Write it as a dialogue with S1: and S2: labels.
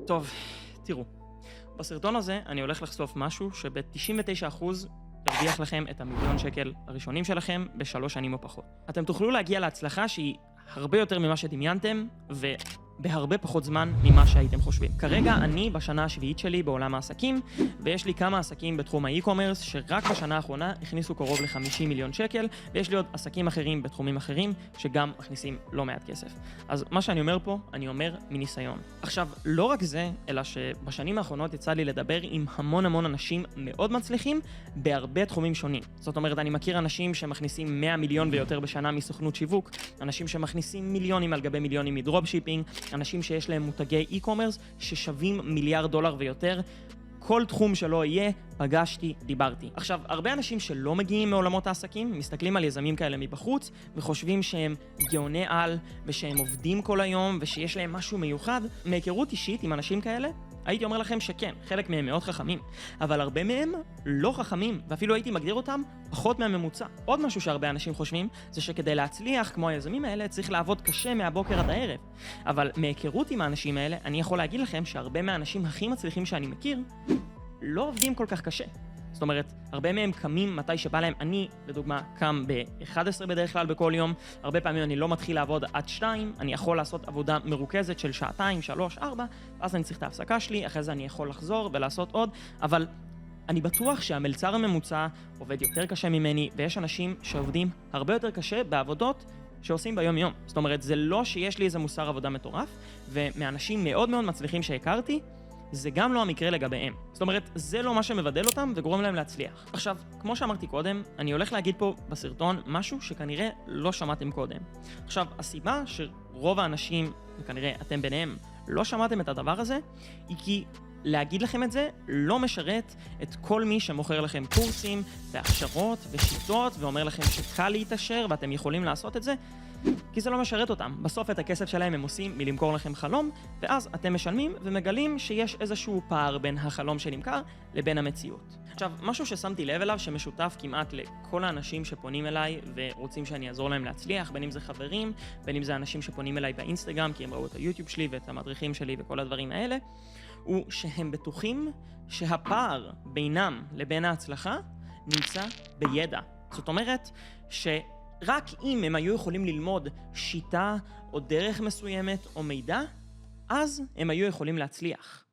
S1: טוב, תראו, בסרטון הזה אני הולך לחשוף משהו שב-99% ירוויח לכם את המיליון שקל הראשונים שלכם ב3 שנים או פחות. אתם תוכלו להגיע להצלחה שהיא הרבה יותר ממה שדמיינתם, ובהרבה פחות זמן ממה שהייתם חושבים. כרגע אני בשנה השביעית שלי בעולם העסקים, ויש לי כמה עסקים בתחום האי-קומרס, שרק בשנה האחרונה הכניסו קרוב ל50 מיליון שקל, ויש לי עוד עסקים אחרים בתחומים אחרים, שגם מכניסים לא מעט כסף. אז מה שאני אומר פה, אני אומר מניסיון. עכשיו, לא רק זה, אלא שבשנים האחרונות יצא לי לדבר עם המון אנשים מאוד מצליחים, בהרבה תחומים שונים. זאת אומרת, אני מכיר אנשים שמכניסים 100 מיליון ויותר בשנה מסוכנות שיווק, אנשים שמכניסים מיליונים על גבי מיליונים מדרופשיפינג, אנשים שיש להם מותגי אי-קומרס ששווים $1 מיליארד ויותר. כל תחום שלא יהיה, פגשתי, דיברתי. עכשיו, הרבה אנשים שלא מגיעים מעולמות העסקים, מסתכלים על יזמים כאלה מבחוץ, וחושבים שהם גאוני על, ושהם עובדים כל היום, ושיש להם משהו מיוחד. מהיכרות אישית עם אנשים כאלה, הייתי אומר לכם שכן, חלק מהם מאוד חכמים, אבל הרבה מהם לא חכמים, ואפילו הייתי מגדיר אותם פחות מהממוצע. עוד משהו שהרבה אנשים חושבים, זה שכדי להצליח כמו היזמים האלה, צריך לעבוד קשה מהבוקר עד הערב. אבל מהיכרות עם האנשים האלה, אני יכול להגיד לכם שהרבה מהאנשים הכי מצליחים שאני מכיר, לא עובדים כל כך קשה. זאת אומרת, הרבה מהם קמים מתי שבא להם. אני, לדוגמה, קם ב-11 בדרך כלל בכל יום. הרבה פעמים אני לא מתחיל לעבוד עד 2, אני יכול לעשות עבודה מרוכזת של שעתיים, 3, 4, ואז אני צריך את ההפסקה שלי, אחרי זה אני יכול לחזור ולעשות עוד, אבל אני בטוח שהמלצר הממוצע עובד יותר קשה ממני, ויש אנשים שעובדים הרבה יותר קשה בעבודות שעושים ביום יום. זאת אומרת, זה לא שיש לי איזה מוסר עבודה מטורף, ומאנשים מאוד מצליחים שהכרתי, זה גם לא המקרה לגביהם. זאת אומרת, זה לא מה שמבדל אותם וגורם להם להצליח. עכשיו, כמו שאמרתי קודם, אני הולך להגיד פה בסרטון משהו שכנראה לא שמעתם קודם. עכשיו, הסיבה שרוב האנשים, וכנראה אתם ביניהם, לא שמעתם את הדבר הזה, היא כי להגיד לכם את זה לא משרת את כל מי שמוכר לכם קורסים והכשרות ושיטות ואומר לכם שקל להתעשר ואתם יכולים לעשות את זה, כי זה לא משרת אותם. בסוף את הכסף שלהם הם עושים מלמכור לכם חלום, ואז אתם משלמים ומגלים שיש איזשהו פער בין החלום שנמכר לבין המציאות. עכשיו, משהו ששמתי לב אליו שמשותף כמעט לכל האנשים שפונים אליי ורוצים שאני אעזור להם להצליח, בין אם זה חברים, בין אם זה אנשים שפונים אליי באינסטגרם כי הם ראו את היוטיוב שלי ואת המדריכים שלי וכל הדברים האלה, הוא שהם בטוחים שהפער בינם לבין ההצלחה נמצא בידע. זאת אומרת רק אם הם היו יכולים ללמוד שיטה או דרך מסוימת או מידע, אז הם היו יכולים להצליח.